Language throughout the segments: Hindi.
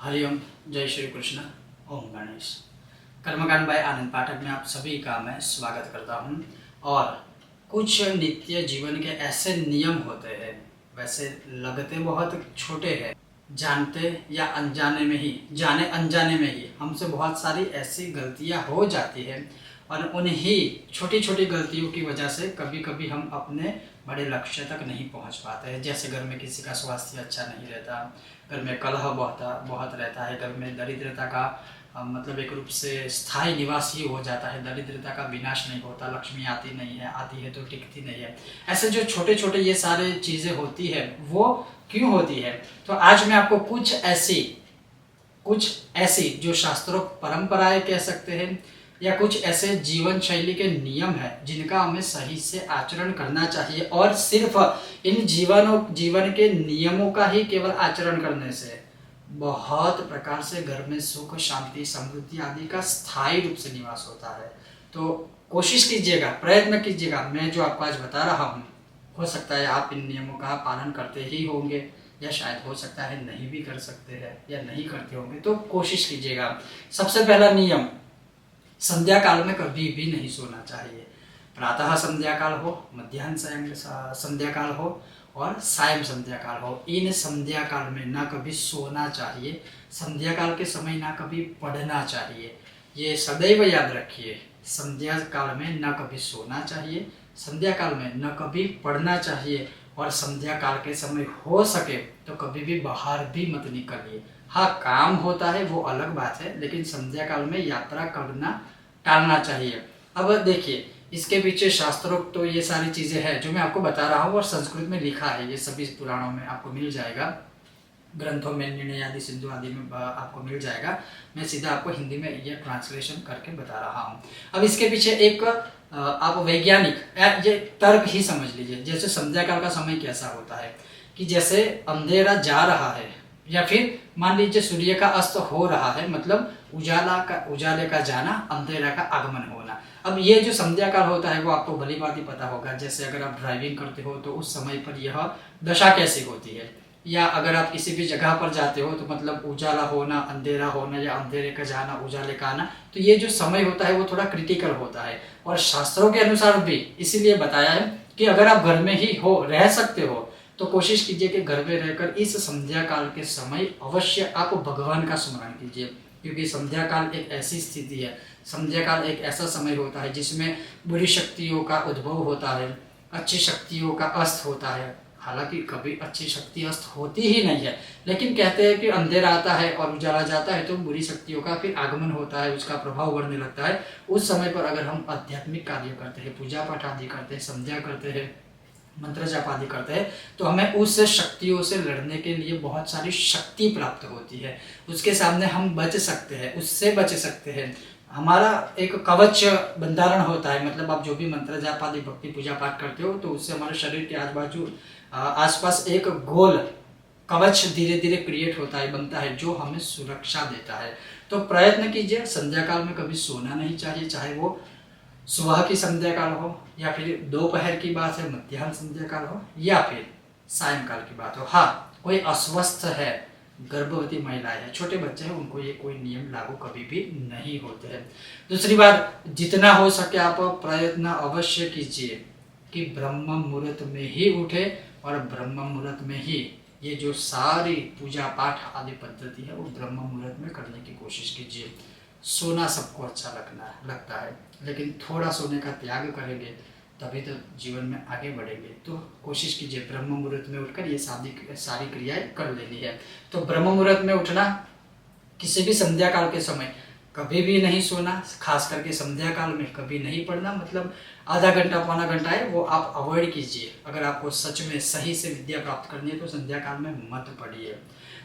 हरिओम, जय श्री कृष्ण, ओम गणेश। कर्मकांड बाय आनंद पाठक में आप सभी का मैं स्वागत करता हूं। और कुछ नित्य जीवन के ऐसे नियम होते हैं, वैसे लगते बहुत छोटे हैं, जानते या अनजाने में ही, जाने अनजाने में ही हमसे बहुत सारी ऐसी गलतियां हो जाती हैं। और उन्हीं छोटी छोटी गलतियों की वजह से कभी कभी हम अपने बड़े लक्ष्य तक नहीं पहुंच पाते हैं। जैसे घर में किसी का स्वास्थ्य अच्छा नहीं रहता, घर में कलह बहुत रहता है, घर में दरिद्रता का मतलब एक रूप से स्थायी निवास ही हो जाता है, दरिद्रता का विनाश नहीं होता, लक्ष्मी आती नहीं है, आती है तो टिकती नहीं है। ऐसे जो छोटे छोटे ये सारे चीज़ें होती है, वो क्यों होती है? तो आज मैं आपको कुछ ऐसी जो शास्त्रोक्त परंपराएं कह सकते हैं, या कुछ ऐसे जीवन शैली के नियम है जिनका हमें सही से आचरण करना चाहिए। और सिर्फ इन जीवन के नियमों का ही केवल आचरण करने से बहुत प्रकार से घर में सुख, शांति, समृद्धि आदि का स्थायी रूप से निवास होता है। तो कोशिश कीजिएगा, प्रयत्न कीजिएगा। मैं जो आपको आज बता रहा हूँ, हो सकता है आप इन नियमों का पालन करते ही होंगे, या शायद हो सकता है नहीं भी कर सकते हैं या नहीं करते होंगे। तो कोशिश कीजिएगा। सबसे पहला नियम, संध्या काल में कभी भी नहीं सोना चाहिए। प्रातः संध्या काल हो, मध्याह्न संध्या काल हो और सायं संध्या काल हो, इन संध्या काल में ना कभी सोना चाहिए। संध्या काल के समय ना कभी पढ़ना चाहिए। ये सदैव याद रखिए, संध्या काल में ना कभी सोना चाहिए, संध्या काल में न कभी पढ़ना चाहिए। और संध्या काल के समय हो सके तो कभी भी बाहर भी मत निकलिए। हाँ, काम होता है वो अलग बात है, लेकिन संध्या काल में यात्रा करना टालना चाहिए। अब देखिए, इसके पीछे शास्त्रोक्त तो ये सारी चीजें हैं जो मैं आपको बता रहा हूँ, और संस्कृत में लिखा है, ये सभी पुराणों में आपको मिल जाएगा, ग्रंथों में, निर्णय आदि, सिंधु आदि में आपको मिल जाएगा। मैं सीधा आपको हिंदी में ये ट्रांसलेशन करके बता रहा हूँ। अब इसके पीछे एक आप वैज्ञानिक ये तर्क ही समझ लीजिए। जैसे संध्या काल का समय कैसा होता है कि जैसे अंधेरा जा रहा है, या फिर मान लीजिए सूर्य का अस्त हो रहा है, मतलब उजाले का जाना, अंधेरा का आगमन होना। अब ये जो संध्या काल होता है वो आपको भली बात ही पता होगा। जैसे अगर आप ड्राइविंग करते हो तो उस समय पर यह दशा कैसी होती है, या अगर आप किसी भी जगह पर जाते हो तो मतलब उजाला होना, अंधेरा होना, या अंधेरे का जाना, उजाले का आना, तो ये जो समय होता है वो थोड़ा क्रिटिकल होता है। और शास्त्रों के अनुसार भी इसीलिए बताया है कि अगर आप घर में ही हो, रह सकते हो, तो कोशिश कीजिए कि घर में रहकर इस संध्या काल के समय अवश्य आप भगवान का स्मरण कीजिए। क्योंकि संध्या काल एक ऐसी स्थिति है, संध्या काल एक ऐसा समय होता है जिसमें बुरी शक्तियों का उद्भव होता है, अच्छी शक्तियों का अस्त होता है। हालांकि कभी अच्छी शक्ति अस्त होती ही नहीं है, लेकिन कहते हैं कि अंधेरा आता है और उजाला जाता है तो बुरी शक्तियों का फिर आगमन होता है, उसका प्रभाव बढ़ने लगता है। उस समय पर अगर हम आध्यात्मिक कार्य करते हैं, पूजा पाठ आदि करते हैं, संध्या करते हैं, मंत्र जाप आदि करते हैं, तो हमें उस शक्तियों से लड़ने के लिए बहुत सारी शक्ति प्राप्त होती है। उसके सामने हम बच सकते हैं, उससे बच सकते हैं। हमारा एक कवच बंधारण होता है, मतलब आप जो भी मंत्र जाप आदि भक्ति पूजा पाठ करते हो तो उससे हमारे शरीर के आजू आसपास एक गोल कवच धीरे धीरे क्रिएट होता है, बनता है, जो हमें सुरक्षा देता है। तो प्रयत्न कीजिए, संध्या काल में कभी सोना नहीं चाहिए, चाहे वो सुबह की संध्या काल हो, या फिर दोपहर की बात है मध्याह्न संध्या काल हो, या फिर सायंकाल की बात हो। हाँ, कोई अस्वस्थ है, गर्भवती महिलाएं हैं, छोटे बच्चे हैं, उनको ये कोई नियम लागू कभी भी नहीं होते हैं। दूसरी बात, जितना हो सके आप प्रयत्न अवश्य कीजिए कि ब्रह्म मुहूर्त में ही उठे, और ब्रह्म मुहूर्त में ही ये जो सारी पूजा पाठ आदि पद्धति है वो ब्रह्म मुहूर्त में करने की कोशिश कीजिए। सोना सबको अच्छा लगता है, लेकिन थोड़ा सोने का त्याग करेंगे तभी तो जीवन में आगे बढ़ेंगे। तो कोशिश कीजिए ब्रह्म मुहूर्त में उठकर ये सारी क्रियाएं कर लेनी है। तो ब्रह्म मुहूर्त में उठना, किसी भी संध्या काल के समय कभी भी नहीं सोना, खास करके संध्या काल में कभी नहीं पढ़ना, मतलब आधा घंटा पौना घंटा है वो आप अवॉइड कीजिए। अगर आपको सच में सही से विद्या प्राप्त करनी है तो संध्या काल में मत पढ़िए।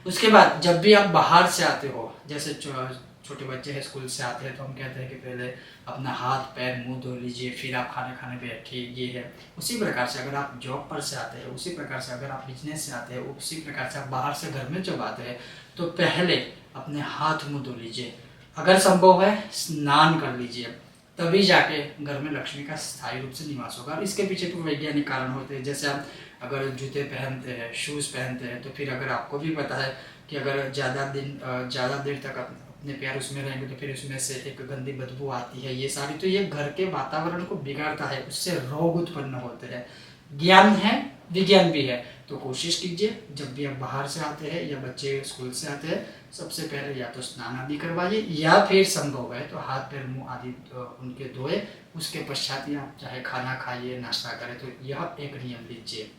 उसके बाद जब भी आप बाहर से आते हो, जैसे छोटे बच्चे हैं स्कूल से आते हैं, तो हम कहते हैं कि पहले अपना हाथ पैर मुंह धो लीजिए, फिर आप खाने खाने बैठिए, ये है। उसी प्रकार से अगर आप जॉब पर से आते हैं, उसी प्रकार से अगर आप बिजनेस से आते हैं, उसी प्रकार से आप बाहर से घर में जब आते हैं तो पहले अपने हाथ मुंह धो लीजिए। अगर संभव है स्नान कर लीजिए, तभी जाके घर में लक्ष्मी का स्थायी रूप से निवास होगा। और इसके पीछे तो वैज्ञानिक कारण होते हैं। जैसे आप अगर जूते पहनते हैं, शूज़ पहनते हैं, तो फिर अगर आपको भी पता है कि अगर ज़्यादा देर तक अपने पैर उसमें रहेंगे तो फिर उसमें से एक गंदी बदबू आती है। ये सारी तो ये घर के वातावरण को बिगाड़ता है, उससे रोग उत्पन्न होते हैं। ज्ञान है, विज्ञान भी है। तो कोशिश कीजिए जब भी आप बाहर से आते हैं या बच्चे स्कूल से आते हैं, सबसे पहले या तो स्नान आदि करवाइए या फिर संभव है तो हाथ पैर मुंह आदि उनके धोए। उसके पश्चात ही आप चाहे खाना खाइए, नाश्ता करें। तो यह एक नियम लीजिए।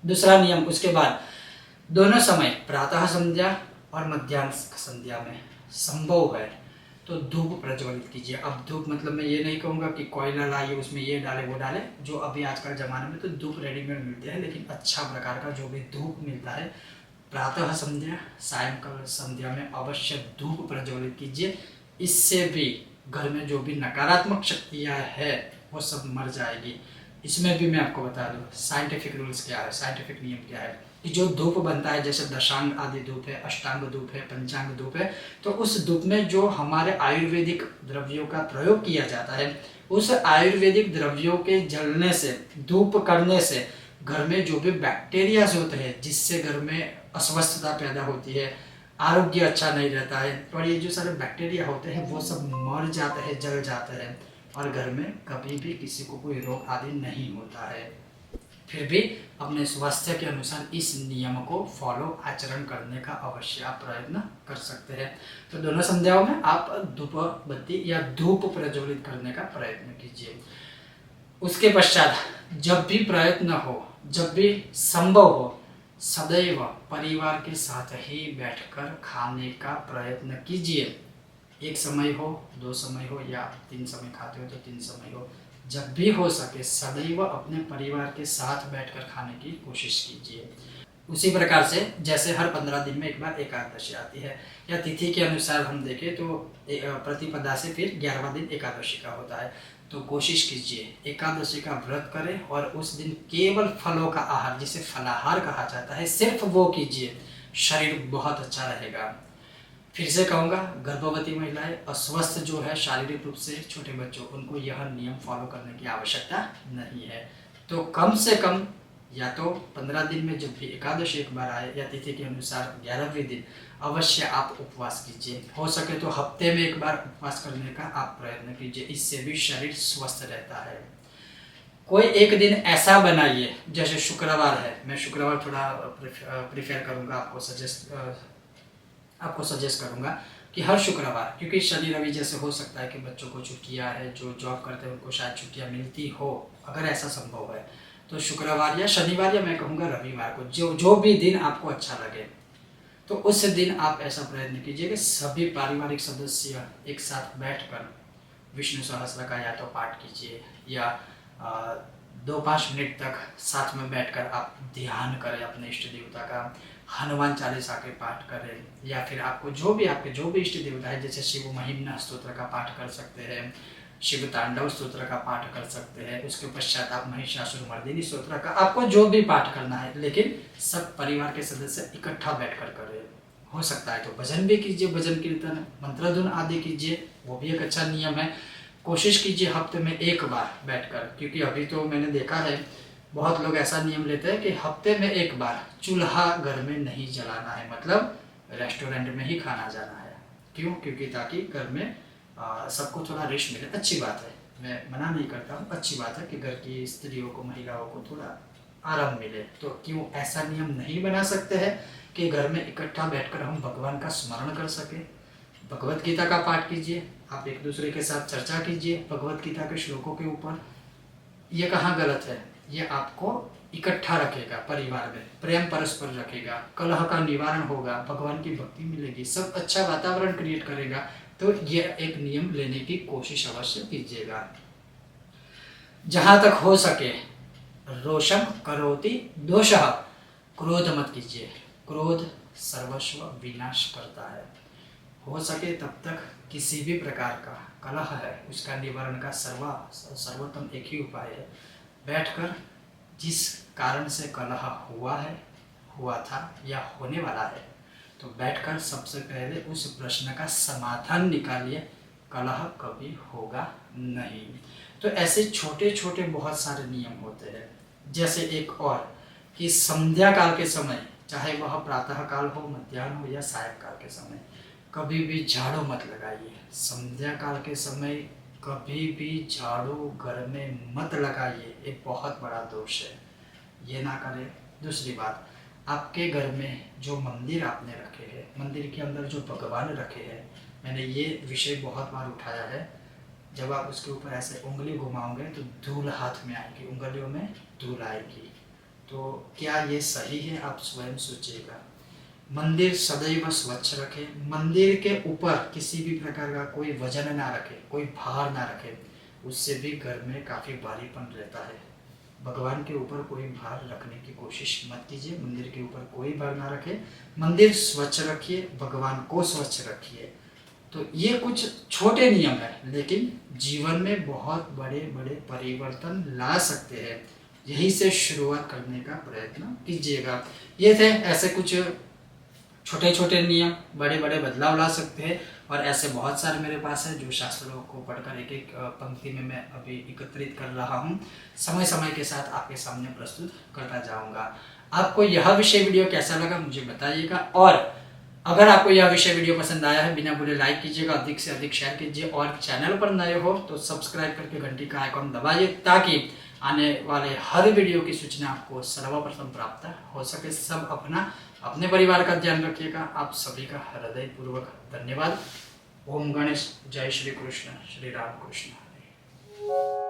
दूसरा नियम, उसके बाद दोनों समय प्रातः संध्या और मध्याह्न संध्या में संभव है तो धूप प्रज्वलित कीजिए। अब धूप मतलब मैं ये नहीं कहूँगा कि कोयला लाइए उसमें ये डाले वो डाले, जो अभी आजकल ज़माने में तो धूप रेडीमेड मिलते हैं, लेकिन अच्छा प्रकार का जो भी धूप मिलता है प्रातः संध्या सायंकाल संध्या में अवश्य धूप प्रज्वलित कीजिए। इससे भी घर में जो भी नकारात्मक शक्तियाँ है वो सब मर जाएगी। इसमें भी मैं आपको बता दूँ साइंटिफिक रूल्स क्या है, साइंटिफिक नियम क्या है कि जो धूप बनता है, जैसे दशांग आदि धूप है, अष्टांग धूप है, पंचांग धूप है, तो उस धूप में जो हमारे आयुर्वेदिक द्रव्यों का प्रयोग किया जाता है, उस आयुर्वेदिक द्रव्यों के जलने से, धूप करने से घर में जो भी बैक्टीरिया होते हैं, जिससे घर में अस्वस्थता पैदा होती है, आरोग्य अच्छा नहीं रहता है, और ये जो सारे बैक्टीरिया होते हैं वो सब मर जाते हैं, जल जाते हैं, और घर में कभी भी किसी को कोई रोग आदि नहीं होता है। फिर भी अपने स्वास्थ्य के अनुसार इस नियम को फॉलो आचरण करने का अवश्य आप प्रयत्न कर सकते हैं। तो दोनों संध्याओं में आप धूप बत्ती या धूप प्रज्वलित करने का प्रयत्न कीजिए। उसके पश्चात जब भी प्रयत्न हो, जब भी संभव हो, सदैव परिवार के साथ ही बैठकर खाने का प्रयत्न कीजिए। एक समय हो, 2 समय हो या 3 समय खाते हो तो 3 समय हो, जब भी हो सके सदैव अपने परिवार के साथ बैठकर खाने की कोशिश कीजिए। उसी प्रकार से जैसे हर 15 दिन में एक बार एकादशी आती है, या तिथि के अनुसार हम देखें तो प्रतिपदा से फिर 11वां दिन एकादशी का होता है। तो कोशिश कीजिए एकादशी का व्रत करें और उस दिन केवल फलों का आहार, जिसे फलाहार कहा जाता है, सिर्फ वो कीजिए। शरीर बहुत अच्छा रहेगा। फिर से कहूँगा, गर्भवती महिलाएं, अस्वस्थ जो है शारीरिक रूप से छोटे बच्चों, उनको यह नियम फॉलो करने की आवश्यकता नहीं है। तो कम से कम या तो 15 दिन में जब भी एकादशी एक बार आए या तिथि के अनुसार 11वें दिन अवश्य आप उपवास कीजिए। हो सके तो हफ्ते में एक बार उपवास करने का आप प्रयत्न कीजिए, इससे भी शरीर स्वस्थ रहता है। कोई एक दिन ऐसा बनाइए, जैसे शुक्रवार है, मैं शुक्रवार थोड़ा प्रिफेयर करूँगा, आपको सजेस्ट करूँगा कि हर शुक्रवार, क्योंकि शनि रवि जैसे हो सकता है कि बच्चों को छुट्टियाँ है, जो जॉब करते हैं उनको शायद छुट्टियाँ मिलती हो, अगर ऐसा संभव है तो शुक्रवार या शनिवार या मैं कहूँगा रविवार को, जो भी दिन आपको अच्छा लगे, तो उस दिन आप ऐसा प्रयत्न कीजिए कि सभी पारिवारिक सदस्य एक साथ बैठकर विष्णु सहस्त्र का या तो पाठ कीजिए या 2-5 मिनट तक साथ में बैठकर आप ध्यान करें अपने इष्ट देवता का, हनुमान चालीसा के पाठ करें, या फिर आपको आपके जो भी इष्ट देवता है, जैसे शिव महिम्ना स्तोत्र का पाठ कर सकते हैं, शिव तांडव स्तोत्र का पाठ कर सकते हैं। उसके पश्चात आप महिषासुरमर्दिनी स्तोत्र का, आपको जो भी पाठ करना है, लेकिन सब परिवार के सदस्य इकट्ठा बैठकर करें। हो सकता है तो भजन भी कीजिए, भजन कीर्तन मंत्र धुन आदि कीजिए, वो भी एक अच्छा नियम है। कोशिश कीजिए हफ्ते में एक बार बैठकर, क्योंकि अभी तो मैंने देखा है बहुत लोग ऐसा नियम लेते हैं कि हफ्ते में एक बार चूल्हा घर में नहीं जलाना है, मतलब रेस्टोरेंट में ही खाना जाना है। क्यों? क्योंकि ताकि घर में सबको थोड़ा रेस्ट मिले। अच्छी बात है, मैं मना नहीं करता हूँ, अच्छी बात है कि घर की स्त्रियों को, महिलाओं को थोड़ा आराम मिले। तो क्यों ऐसा नियम नहीं बना सकते हैं कि घर में इकट्ठा बैठकर हम भगवान का स्मरण कर सके। भगवत गीता का पाठ कीजिए, आप एक दूसरे के साथ चर्चा कीजिए भगवत गीता के श्लोकों के ऊपर। ये कहाँ गलत है? ये आपको इकट्ठा रखेगा, परिवार में प्रेम परस्पर रखेगा, कलह का निवारण होगा, भगवान की भक्ति मिलेगी, सब अच्छा वातावरण क्रिएट करेगा। तो ये एक नियम लेने की कोशिश अवश्य कीजिएगा। जहाँ तक हो सके रोषम करोति दोषः, क्रोध मत कीजिए, क्रोध सर्वस्व विनाश करता है। हो सके तब तक किसी भी प्रकार का कलह है उसका निवारण का सर्वोत्तम एक ही उपाय है, बैठकर जिस कारण से कलह हुआ था या होने वाला है, तो बैठकर सबसे पहले उस प्रश्न का समाधान निकालिए, कलह कभी होगा नहीं। तो ऐसे छोटे छोटे बहुत सारे नियम होते हैं। जैसे एक और कि संध्या काल के समय चाहे वह प्रातः काल हो, मध्याह्न हो या सायंकाल के समय। कभी भी झाड़ू मत लगाइए। संध्या काल के समय कभी भी झाड़ू घर में मत लगाइए, ये बहुत बड़ा दोष है, ये ना करें। दूसरी बात, आपके घर में जो मंदिर आपने रखे हैं, मंदिर के अंदर जो भगवान रखे हैं, मैंने ये विषय बहुत बार उठाया है, जब आप उसके ऊपर ऐसे उंगली घुमाओगे तो धूल हाथ में आएगी, उंगलियों में धूल आएगी। तो क्या ये सही है? आप स्वयं सोचिएगा। मंदिर सदैव स्वच्छ रखें। मंदिर के ऊपर किसी भी प्रकार का कोई वजन ना रखें, कोई भार ना रखें, उससे भी घर में काफ़ी भारीपन रहता है। भगवान के ऊपर कोई भार रखने की कोशिश मत कीजिए। मंदिर के ऊपर कोई भार ना रखें। मंदिर स्वच्छ रखिए, भगवान को स्वच्छ रखिए। तो ये कुछ छोटे नियम हैं, लेकिन जीवन में बहुत बड़े बड़े परिवर्तन ला सकते हैं। यहीं से शुरुआत करने का प्रयत्न कीजिएगा। ये थे ऐसे कुछ छोटे छोटे नियम, बड़े बड़े बदलाव ला सकते हैं। और ऐसे बहुत सारे मेरे पास है जो शास्त्रों को पढ़कर एक एक पंक्ति में मैं अभी एकत्रित कर रहा हूँ। समय समय के साथ आपके सामने प्रस्तुत करता जाऊँगा। आपको यह विषय वीडियो कैसा लगा मुझे बताइएगा, और अगर आपको यह विषय वीडियो पसंद आया है, बिना भूले लाइक कीजिएगा, अधिक से अधिक शेयर कीजिए, और चैनल पर नए हो तो सब्सक्राइब करके घंटी का आइकॉन दबाइए, ताकि आने वाले हर वीडियो की सूचना आपको सर्वप्रथम प्राप्त हो सके। सब अपने परिवार का ध्यान रखिएगा। आप सभी का हृदयपूर्वक धन्यवाद। ओम गणेश, जय श्री कृष्ण, श्री राम कृष्ण हरे।